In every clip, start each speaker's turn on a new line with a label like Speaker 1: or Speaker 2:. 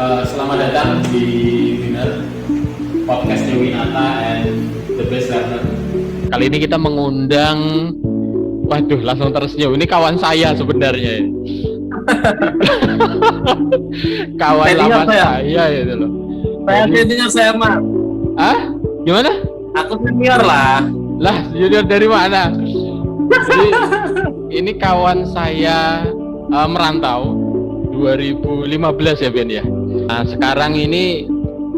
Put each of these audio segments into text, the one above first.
Speaker 1: Selamat datang di Winner Podcastnya Winata and The Best Learner. Kali ini kita mengundang, waduh langsung tersenyum. Ini kawan saya sebenarnya. Kawan lama saya itu loh.
Speaker 2: Saya senior saya mah.
Speaker 1: Ah? Gimana?
Speaker 2: Aku senior lah.
Speaker 1: Lah, junior dari mana? Jadi ini kawan saya merantau 2015 ya Ben ya. Nah, sekarang ini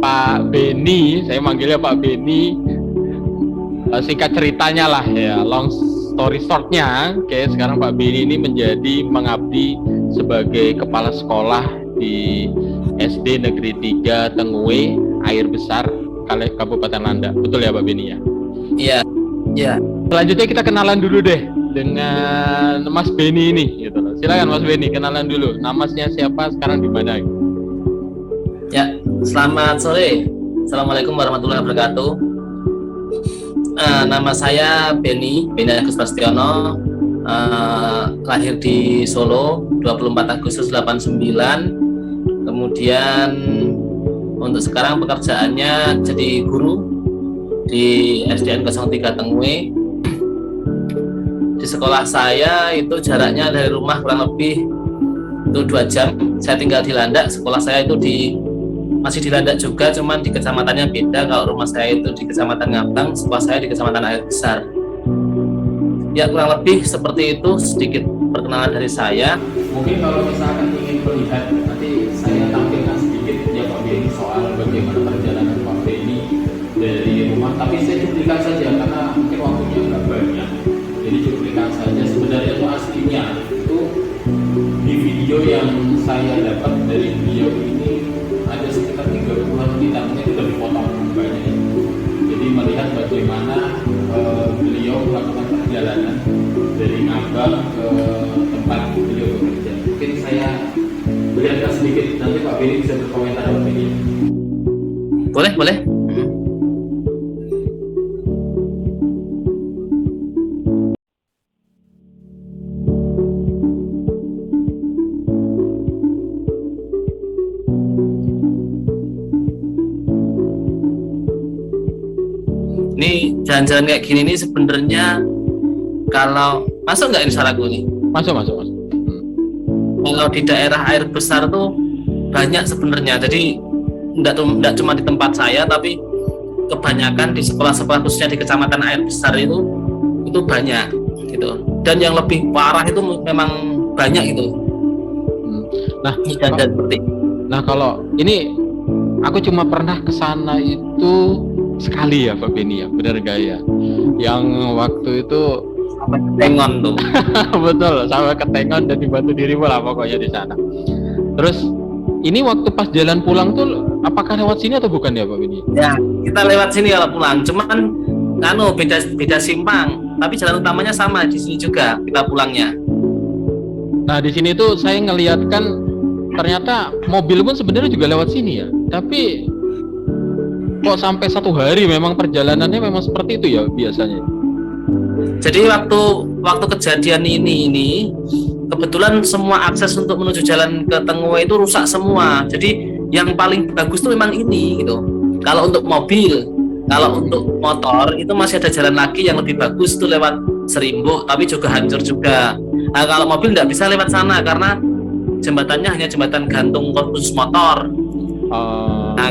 Speaker 1: Pak Beni, saya manggilnya Pak Beni. Singkat ceritanya lah ya, long story shortnya, sekarang Pak Beni ini menjadi mengabdi sebagai kepala sekolah di SD Negeri 3 Tengwe, Air Besar, Kabupaten Landak. Betul ya Pak Beni ya?
Speaker 2: Iya. Iya.
Speaker 1: Selanjutnya kita kenalan dulu deh dengan Mas Beni ini gitu loh. Silakan Mas Beni, kenalan dulu. Namanya siapa, sekarang di mana?
Speaker 2: Ya, selamat sore. Assalamualaikum warahmatullahi wabarakatuh. Nama saya Beni Agus Bastiono. Lahir di Solo 24 Agustus 89. Kemudian untuk sekarang pekerjaannya jadi guru di SDN 03 Tengwe. Di sekolah saya itu jaraknya dari rumah kurang lebih itu 2 jam. Saya tinggal di Landak, sekolah saya itu masih di Landak juga, cuman di kecamatannya beda. Kalau rumah saya itu di Kecamatan Ngabang, sekolah saya di Kecamatan Air Besar. Ya kurang lebih seperti itu sedikit perkenalan dari saya.
Speaker 1: Mungkin kalau misalkan ingin melihat, nanti saya tampilkan sedikit ya Pak Beni soal bagaimana perjalanan Pak Beni dari rumah. Tapi saya cuplikan saja karena mungkin waktunya nggak banyak. Jadi cuplikan saja. Sebenarnya itu aslinya itu di video yang saya dapat dari beliau ini ada sekitar 30-an menit, artinya itu udah dipotong banyak. Jadi melihat bagaimana beliau melakukan perjalanan dari Ngabang ke tempat beliau bekerja. Mungkin saya berikan sedikit, nanti Pak Beni bisa berkomentar Pak Beni.
Speaker 2: Boleh. Ini jalan-jalan kayak gini nih sebenarnya kalau masuk nggak ini saranku nih?
Speaker 1: Masuk.
Speaker 2: Kalau di daerah Air Besar tuh banyak sebenarnya. Jadi enggak cuma di tempat saya, tapi kebanyakan di sekolah-sekolah khususnya di Kecamatan Air Besar itu banyak gitu. Dan yang lebih parah itu memang banyak itu.
Speaker 1: Nah,
Speaker 2: seperti.
Speaker 1: Nah kalau ini aku cuma pernah ke sana itu sekali ya Pak Beni ya, benar gak ya? Yang waktu itu
Speaker 2: sampai Ketengon tuh.
Speaker 1: Betul, sampai Ketengon dan dibantu dirimu lah pokoknya di sana. Terus ini waktu pas jalan pulang tuh apakah lewat sini atau bukan ya Pak Beni?
Speaker 2: Ya, kita lewat sini kalau pulang. Cuman beda simpang, tapi jalan utamanya sama di sini juga kita pulangnya.
Speaker 1: Nah, di sini tuh saya ngelihat kan ternyata mobil pun sebenarnya juga lewat sini ya. Tapi kok sampai 1 hari memang perjalanannya memang seperti itu ya biasanya.
Speaker 2: Jadi waktu kejadian ini kebetulan semua akses untuk menuju jalan ke Tengwe itu rusak semua. Jadi yang paling bagus tuh memang ini gitu. Kalau untuk mobil, kalau untuk motor itu masih ada jalan lagi yang lebih bagus tuh lewat Serimbuk, tapi juga hancur juga. Nah, kalau mobil nggak bisa lewat sana karena jembatannya hanya jembatan gantung khusus motor. Nah,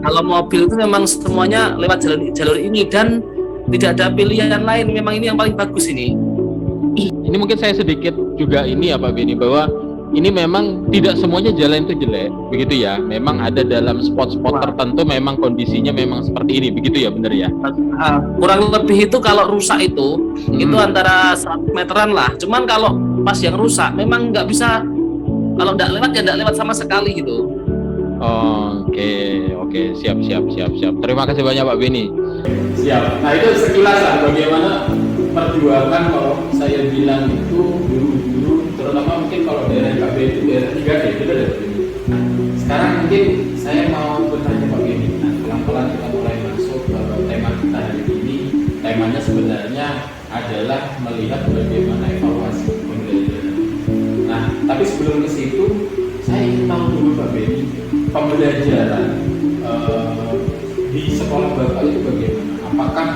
Speaker 2: kalau mobil itu memang semuanya lewat jalur ini dan tidak ada pilihan lain. Memang ini yang paling bagus ini.
Speaker 1: Ini mungkin saya sedikit juga ini ya Pak Beni, bahwa ini memang tidak semuanya jalan itu jelek, begitu ya. Memang ada dalam spot-spot tertentu memang kondisinya memang seperti ini, begitu ya, benar ya?
Speaker 2: Kurang lebih itu kalau rusak itu antara 100 meteran lah. Cuman kalau pas yang rusak memang nggak bisa, kalau nggak lewat ya nggak lewat sama sekali gitu.
Speaker 1: Oke, siap. Terima kasih banyak Pak Beni. Siap. Nah itu sekilas lah bagaimana perjuangan kalau saya bilang itu dulu, terutama mungkin kalau daerah KB itu daerah 3D, itu ada Pak Beni. Sekarang mungkin saya mau bertanya Pak Beni. Nah, pelan-pelan kita mulai masuk ke tema kita hari ini. Temanya sebenarnya adalah melihat bagaimana evaluasi pembelajaran. Nah, tapi sebelum ke situ, saya ingin tahu dulu Pak Beni, pembelajaran di sekolah Bapak itu bagaimana? Apakah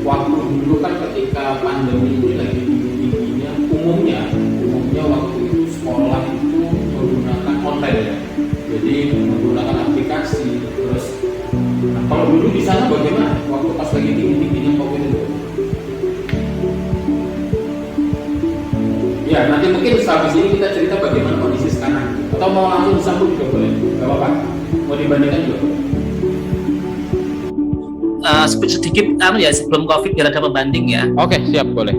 Speaker 1: waktu dulu kan ketika pandemi ini lagi tinggi-tingginya, umumnya waktu itu sekolah itu menggunakan online ya, jadi menggunakan aplikasi. Terus kalau dulu di sana bagaimana waktu pas lagi tinggi-tingginya COVID itu? Ya, nanti mungkin sehabis ini kita cerita bagaimana kondisi sekarang. Atau mau langsung disambung juga boleh, gak apa-apa. Mau dibandingkan juga.
Speaker 2: Sedikit ya sebelum COVID biar ada pembanding ya.
Speaker 1: Oke, siap, boleh.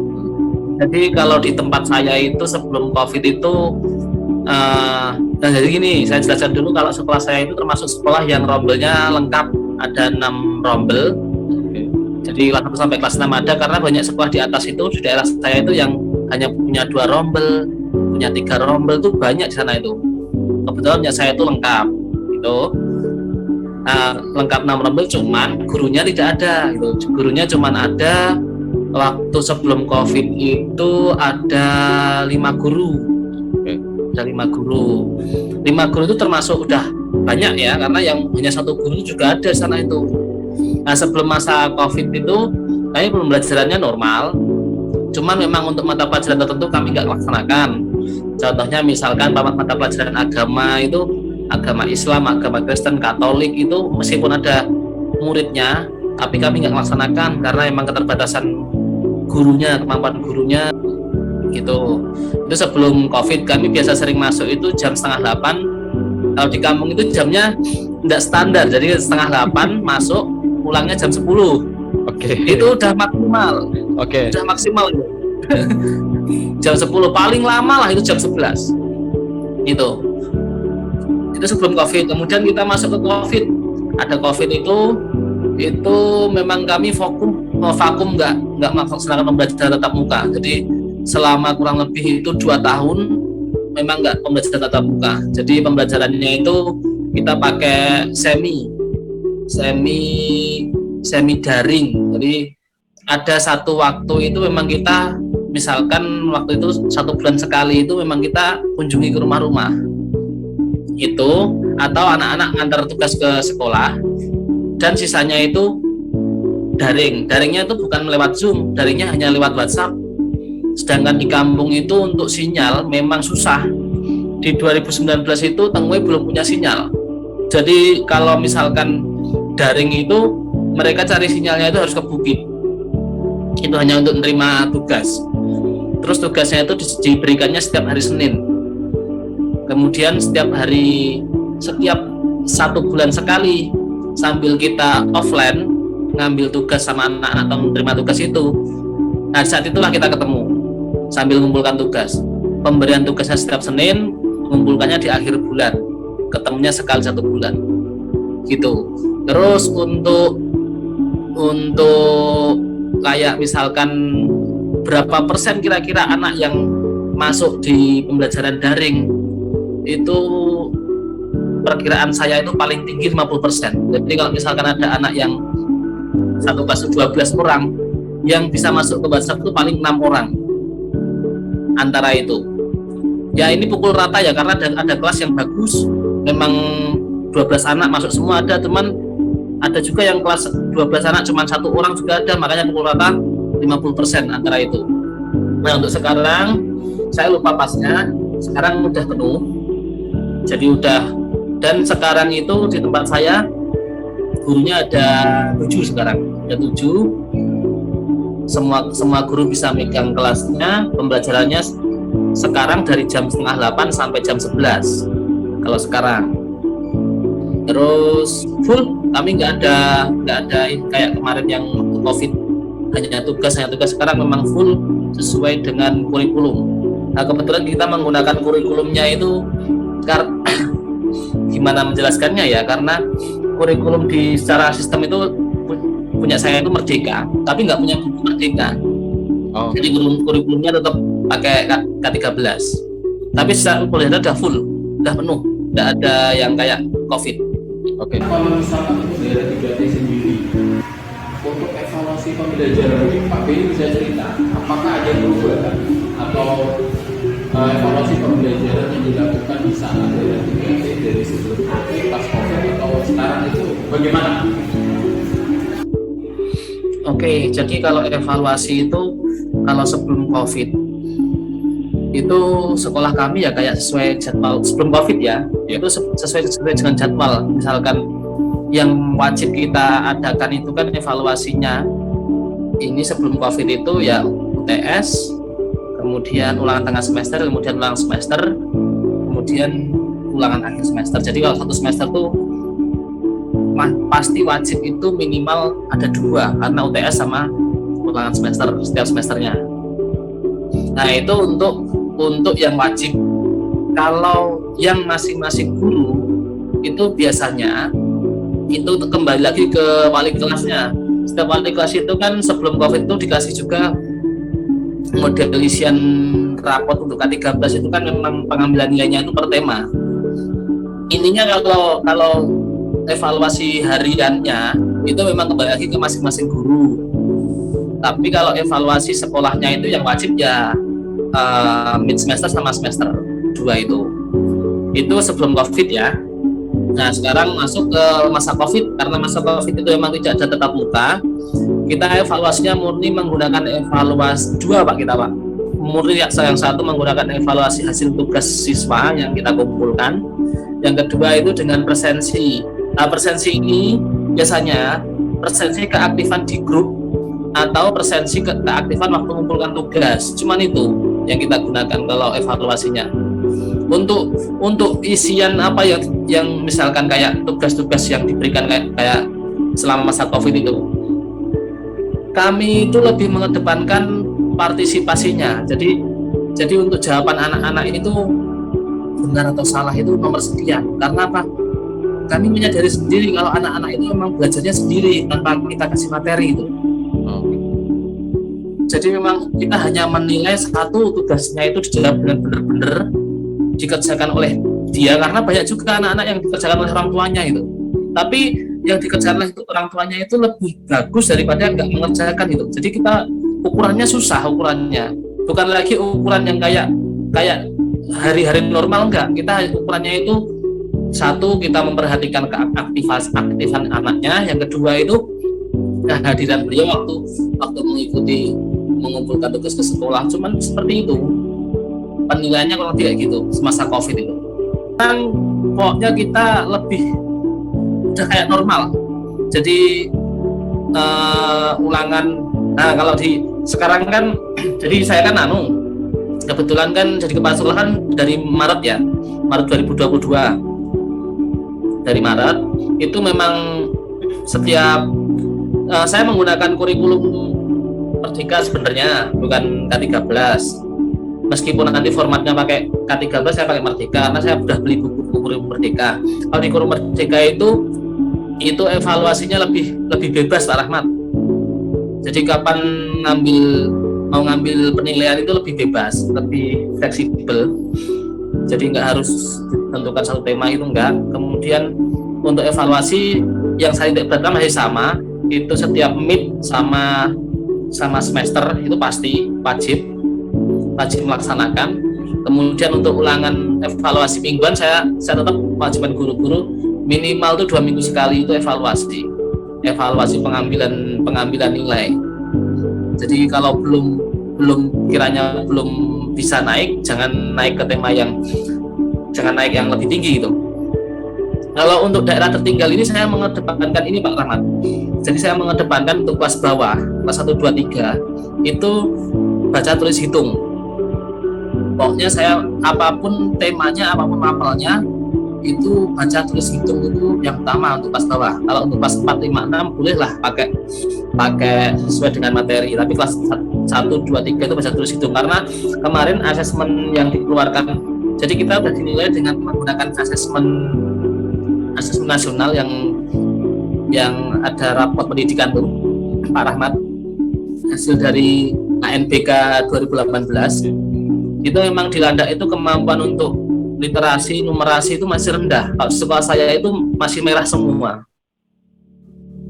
Speaker 2: Jadi kalau di tempat saya itu sebelum COVID itu jadi gini, saya jelaskan dulu kalau sekolah saya itu termasuk sekolah yang rombelnya lengkap, ada 6 rombel. Jadi kelas 1 sampai kelas 6 ada, karena banyak sekolah di atas itu di daerah saya itu yang hanya punya 2 rombel, punya 3 rombel tuh banyak di sana itu. Kebetulan ya saya itu lengkap gitu. Lengkap 6 rombel, cuman gurunya tidak ada gitu. Gurunya cuman ada waktu sebelum COVID itu ada 5 guru. Ada 5 guru. 5 guru itu termasuk udah banyak ya, karena yang hanya 1 guru juga ada di sana itu. Nah, sebelum masa COVID itu kami pembelajarannya normal. Cuman memang untuk mata pelajaran tertentu kami nggak laksanakan. Contohnya misalkan mata pelajaran agama itu, agama Islam, agama Kristen, Katolik itu meskipun ada muridnya, tapi kami nggak laksanakan karena memang keterbatasan gurunya, kemampuan gurunya gitu. Itu sebelum COVID kami biasa sering masuk itu jam 7:30. Kalau di kampung itu jamnya tidak standar, jadi 7:30 masuk, pulangnya jam 10.
Speaker 1: Oke.
Speaker 2: Itu udah maksimal.
Speaker 1: Oke.
Speaker 2: Udah maksimal itu. Jam 10 paling lama lah itu jam 11. Itu sebelum COVID. Kemudian kita masuk ke COVID. Ada COVID itu memang kami vakum nggak melaksanakan pembelajaran tatap muka. Jadi selama kurang lebih itu 2 tahun memang nggak pembelajaran tatap muka. Jadi pembelajarannya itu kita pakai semi daring. Jadi ada satu waktu itu memang kita, misalkan waktu itu 1 bulan sekali itu memang kita kunjungi ke rumah-rumah itu, atau anak-anak antar tugas ke sekolah, dan sisanya itu daringnya itu bukan lewat Zoom, daringnya hanya lewat WhatsApp. Sedangkan di kampung itu untuk sinyal memang susah. Di 2019 itu Tengwe belum punya sinyal, jadi kalau misalkan daring itu mereka cari sinyalnya itu harus ke bukit, itu hanya untuk menerima tugas. Terus tugasnya itu diberikannya setiap hari Senin, kemudian setiap 1 bulan sekali sambil kita offline ngambil tugas sama anak-anak atau menerima tugas itu. Nah, saat itulah kita ketemu sambil mengumpulkan tugas. Pemberian tugasnya setiap Senin, mengumpulkannya di akhir bulan, ketemunya sekali 1 bulan gitu. Terus untuk kayak misalkan berapa persen kira-kira anak yang masuk di pembelajaran daring, itu perkiraan saya itu paling tinggi 50%. Jadi kalau misalkan ada anak yang satu kelas 12 orang, yang bisa masuk ke WhatsApp itu paling 6 orang antara itu. Ya ini pukul rata ya, karena ada kelas yang bagus memang 12 anak masuk semua ada, teman ada juga yang kelas 12 anak cuma 1 orang juga ada, makanya pukul rata 50% antara itu. Nah, untuk sekarang saya lupa pasnya, sekarang udah penuh. Jadi dan sekarang itu di tempat saya gurunya ada 7 sekarang, ada 7. Semua guru bisa megang kelasnya, pembelajarannya sekarang dari jam 7:30 sampai jam 11 kalau sekarang. Terus full, kami nggak ada kayak kemarin yang COVID hanya tugas. Sekarang memang full sesuai dengan kurikulum. Nah, kebetulan kita menggunakan kurikulumnya itu gimana menjelaskannya ya, karena kurikulum secara sistem itu punya saya itu Merdeka, tapi nggak punya buku Merdeka. Jadi kurikulumnya tetap pakai K13, tapi secara pembelajaran udah full, udah penuh, nggak ada yang kayak COVID.
Speaker 1: Oke. Kalau misalkan itu daerah 3T sendiri, untuk evaluasi pembelajaran ini Pak Beni bisa cerita, apakah ada perubahan atau evaluasi pembelajaran yang dilakukan di saat ada 3T dari sebelum COVID, pas COVID atau sekarang itu bagaimana?
Speaker 2: Oke, jadi kalau evaluasi itu kalau sebelum COVID itu sekolah kami ya kayak sesuai jadwal sebelum COVID ya, itu sesuai dengan jadwal. Misalkan yang wajib kita adakan itu kan evaluasinya ini sebelum COVID itu ya UTS, kemudian ulangan tengah semester, kemudian ulangan semester, kemudian ulangan akhir semester. Jadi kalau satu semester tuh pasti wajib itu minimal ada 2 karena UTS sama ulangan semester setiap semesternya. Nah itu untuk yang wajib. Kalau yang masing-masing guru itu biasanya itu kembali lagi ke wali kelasnya. Setiap wali kelas itu kan sebelum COVID itu dikasih juga model isian rapot untuk K13 itu kan memang pengambilan nilainya itu per tema. Intinya kalau evaluasi hariannya itu memang kembali lagi ke masing-masing guru. Tapi kalau evaluasi sekolahnya itu yang wajib ya mid semester sama semester 2 itu sebelum COVID ya. Nah sekarang masuk ke masa COVID, karena masa COVID itu memang tidak ada tatap muka, kita evaluasinya murni menggunakan evaluasi 2 Pak, murni yang satu menggunakan evaluasi hasil tugas siswa yang kita kumpulkan, yang kedua itu dengan presensi. Nah presensi ini biasanya presensi keaktifan di grup atau presensi keaktifan waktu mengumpulkan tugas, cuman itu yang kita gunakan kalau evaluasinya. Untuk isian apa yang misalkan kayak tugas-tugas yang diberikan kayak selama masa COVID itu, kami itu lebih mengedepankan partisipasinya. Jadi untuk jawaban anak-anak itu benar atau salah itu nomor sekian. Karena apa? Kami menyadari sendiri kalau anak-anak itu memang belajarnya sendiri tanpa kita kasih materi itu. Jadi memang kita hanya menilai satu tugasnya itu dijawab dengan benar-benar dikerjakan oleh dia, karena banyak juga anak-anak yang dikerjakan oleh orang tuanya itu. Tapi yang dikerjakan oleh orang tuanya itu lebih bagus daripada nggak mengerjakan itu. Jadi kita ukurannya susah, bukan lagi ukuran yang kayak hari-hari normal, enggak. Kita ukurannya itu satu, kita memperhatikan keaktifan anaknya, yang kedua itu kehadiran beliau waktu mengumpulkan tugas ke sekolah. Cuman seperti itu penilaiannya kalau tidak gitu semasa COVID itu. Kan pokoknya kita lebih udah kayak normal. Jadi ulangan. Nah kalau di sekarang kan, jadi saya kan kebetulan kan jadi kepala sekolah kan dari Maret 2022. Dari Maret itu memang setiap saya menggunakan kurikulum Merdeka sebenarnya, bukan K13. Meskipun nanti formatnya pakai K13, saya pakai Merdeka karena saya sudah beli buku kurikulum Merdeka. Kalau di kurikulum Merdeka itu evaluasinya lebih bebas Pak Rahmat. Jadi kapan mau ngambil penilaian itu lebih bebas, lebih fleksibel. Jadi nggak harus tentukan satu tema itu, enggak. Kemudian untuk evaluasi yang saya tidak beratkan masih sama, itu setiap mid sama semester itu pasti wajib melaksanakan. Kemudian untuk ulangan evaluasi mingguan saya tetap wajibkan guru-guru minimal tuh 2 minggu sekali itu evaluasi pengambilan nilai. Jadi kalau belum bisa naik, jangan naik ke tema yang lebih tinggi itu. Kalau untuk daerah tertinggal ini saya mengedepankan ini Pak Rahmat. Jadi saya mengedepankan untuk kelas bawah, kelas 1, 2, 3 itu baca tulis hitung. Pokoknya saya apapun temanya, apapun mapelnya itu baca tulis hitung itu yang utama untuk kelas bawah. Kalau untuk kelas 4, 5, 6 bolehlah pakai sesuai dengan materi. Tapi kelas 1, 2, 3 itu baca tulis hitung, karena kemarin asesmen yang dikeluarkan, jadi kita sudah dinilai dengan menggunakan asesmen nasional yang ada raport pendidikan tuh Pak Rahmat, hasil dari ANBK 2018 itu memang dilandak itu kemampuan untuk literasi numerasi itu masih rendah. Kalau sekolah saya itu masih merah semua,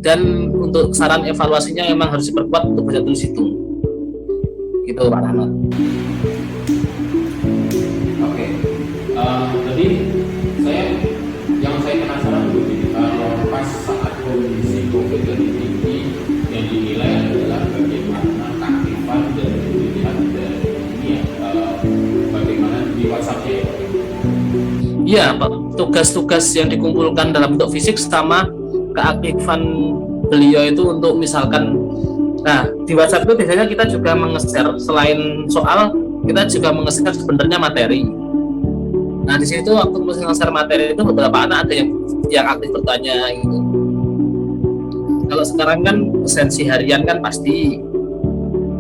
Speaker 2: dan untuk saran evaluasinya memang harus diperkuat untuk baca tulis hitung gitu Pak Rahmat. Iya, Pak. Tugas-tugas yang dikumpulkan dalam bentuk fisik sama keaktifan beliau itu untuk misalkan, nah di WhatsApp itu biasanya kita juga meng-share selain soal, kita juga meng-share sebenarnya materi. Nah di situ waktu meng-share materi itu beberapa anak ada yang aktif bertanya gitu. Kalau sekarang kan esensi harian kan pasti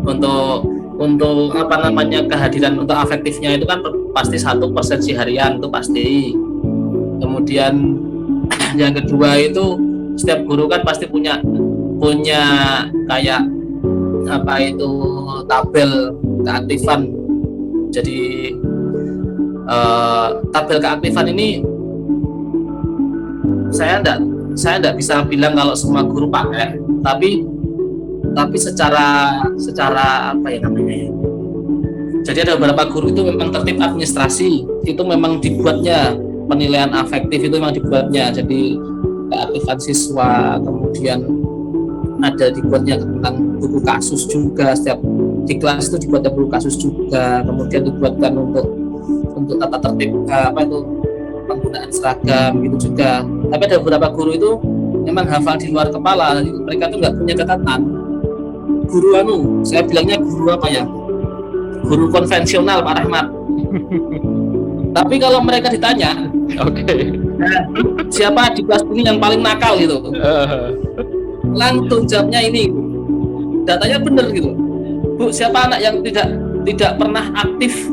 Speaker 2: untuk apa namanya kehadiran untuk afektifnya itu kan pasti satu presensi harian itu pasti. Kemudian yang kedua itu setiap guru kan pasti punya kayak apa itu tabel keaktifan. Jadi tabel keaktifan ini saya enggak bisa bilang kalau semua guru pakai, tapi secara apa ya namanya ya. Jadi ada beberapa guru itu memang tertib administrasi, itu memang dibuatnya penilaian afektif itu memang dibuatnya. Jadi keaktifan siswa, kemudian ada dibuatnya tentang buku kasus juga, setiap di kelas itu dibuatnya buku kasus juga, kemudian dibuatkan untuk tata tertib apa itu penggunaan seragam gitu juga. Tapi ada beberapa guru itu memang hafal di luar kepala, mereka tuh nggak punya catatan. Guru saya bilangnya guru apa ya? Guru konvensional Pak Rahmat. Tapi kalau mereka ditanya, nah, siapa di kelas ini yang paling nakal gitu, langsung jawabnya ini, datanya bener gitu. Bu, siapa anak yang tidak pernah aktif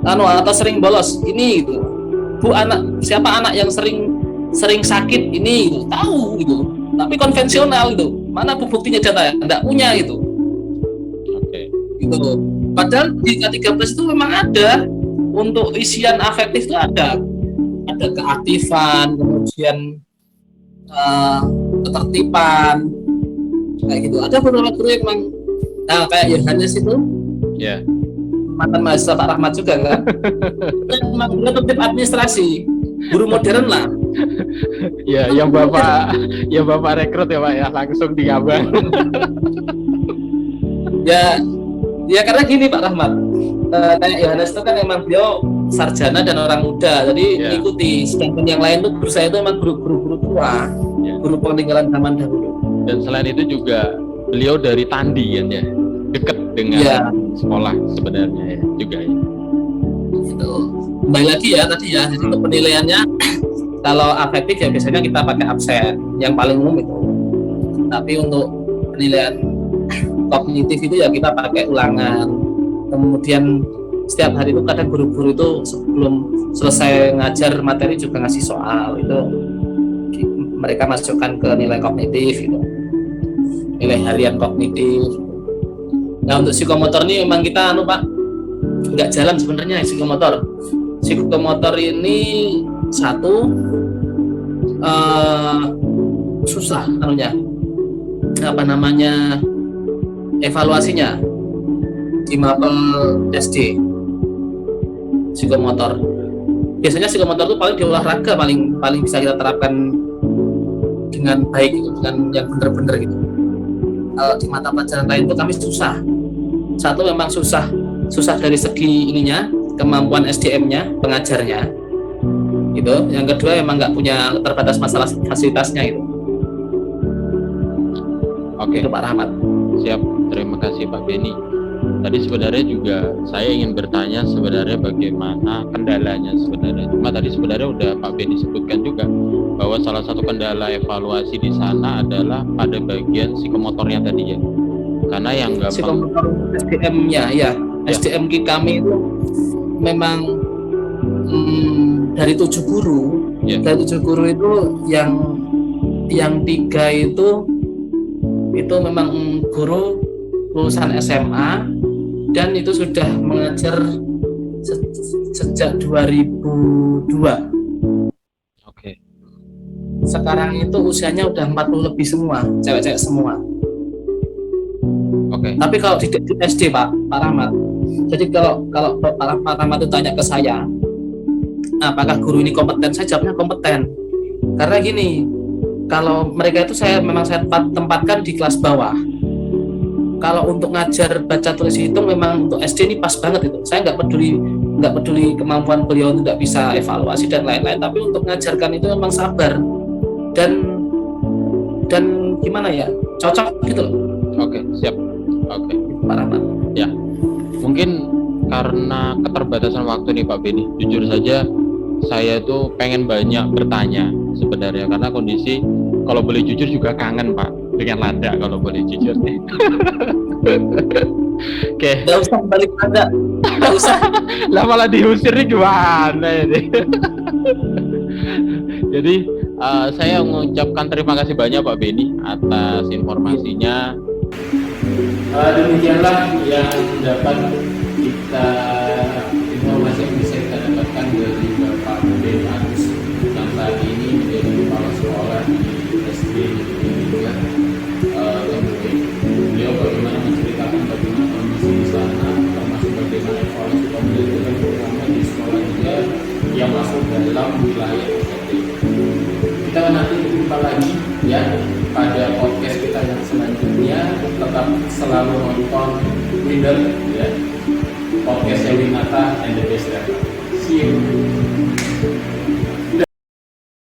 Speaker 2: atau sering bolos ini gitu. Bu, siapa anak yang sering sakit ini gitu. Tahu gitu. Tapi konvensional gitu. Mana buktinya data? Enggak punya gitu. Gitu. Padahal di K13 itu memang ada untuk isian afektif itu ada keaktifan, kemudian ketertiban kayak gitu. Ada beberapa guru yang memang kayak Yohanes itu mantan mahasiswa Pak Rahmat juga kan. Memang dia tertib administrasi, guru modern lah.
Speaker 3: Ya, yang bapak rekrut ya Pak ya, langsung digambar.
Speaker 2: ya karena gini Pak Rahmat, kayak Yohanes itu kan memang beliau sarjana dan orang muda, jadi ikuti. Sedangkan yang lain tuh guru saya itu memang guru tua, guru peninggalan zaman dahulu.
Speaker 3: Dan selain itu juga beliau dari Tandi kan ya, dekat dengan sekolah sebenarnya ya juga ya.
Speaker 2: Gitu. Kembali lagi ya tadi ya, jadi untuk penilaiannya kalau afektif ya biasanya kita pakai absen yang paling umum itu. Tapi untuk penilaian kognitif itu ya kita pakai ulangan. Kemudian setiap hari itu kadang guru-guru itu sebelum selesai ngajar materi juga ngasih soal itu, mereka masukkan ke nilai kognitif itu, nilai harian kognitif. Nah untuk psikomotor ini memang kita Pak nggak jalan sebenarnya psikomotor. Psikomotor ini satu susah apa namanya evaluasinya di mapel SD psikomotor. Biasanya psikomotor itu paling di olahraga paling bisa kita terapkan dengan baik gitu, dengan yang benar-benar gitu. Kalau di mata pelajaran lain itu kami susah. Satu memang susah dari segi ininya, kemampuan SDM-nya, pengajarnya gitu. Yang kedua memang nggak punya, terbatas masalah fasilitasnya itu.
Speaker 3: Oke.
Speaker 2: Itu Pak Rahmat.
Speaker 3: Siap, terima kasih Pak Beni. Tadi sebenarnya juga saya ingin bertanya sebenarnya bagaimana kendalanya sebenarnya. Cuma tadi sebenarnya udah Pak Beni sebutkan juga bahwa salah satu kendala evaluasi di sana adalah pada bagian psikomotornya tadi ya. Karena yang gampang
Speaker 2: psikomotor SDM-nya ya. SDM kami itu memang dari 7 guru. Dari 7 guru itu yang 3 itu memang guru lulusan SMA dan itu sudah mengajar sejak 2002.
Speaker 3: Oke.
Speaker 2: Sekarang itu usianya udah 40 lebih semua, cewek-cewek semua.
Speaker 3: Oke.
Speaker 2: Tapi kalau di SD Pak Rahmat, jadi kalau Pak Rahmat itu tanya ke saya, apakah guru ini kompeten? Saya jawabnya kompeten. Karena gini, kalau mereka itu saya tempatkan di kelas bawah. Kalau untuk ngajar baca tulis hitung memang untuk SD ini pas banget itu. Saya nggak peduli nggak peduli kemampuan beliau itu nggak bisa evaluasi dan lain-lain, tapi untuk mengajarkan itu memang sabar dan gimana ya, cocok gitu loh.
Speaker 3: Oke, siap. Oke.
Speaker 2: Pak Rahmat.
Speaker 3: Ya, mungkin karena keterbatasan waktu nih Pak Beni, jujur saja saya tuh pengen banyak bertanya sebenarnya, karena kondisi kalau boleh jujur juga kangen Pak dengan Landa, kalau boleh jujur nih. Oke.
Speaker 2: Nggak usah balik Landa, nggak usah.
Speaker 3: Lah malah diusir nih gimana ini? Jadi saya mengucapkan terima kasih banyak Pak Beni atas informasinya.
Speaker 1: Demikianlah yang dapat kita informasi yang bisa kita dapatkan dari Bapak Beni Agus yang saat ini menjadi kepala sekolah di SD Negeri 3 Temui. Beliau bagaimana menceritakan bagaimana kondisi di sana, termasuk bagaimana evaluasi pembelajaran terutama di sekolah juga yang masuk dalam wilayah SD. Kita nanti berjumpa lagi ya pada podcast kita yang selanjutnya. Tetap selalu nonton Winner ya, podcast Winata and the Best Ever. See you.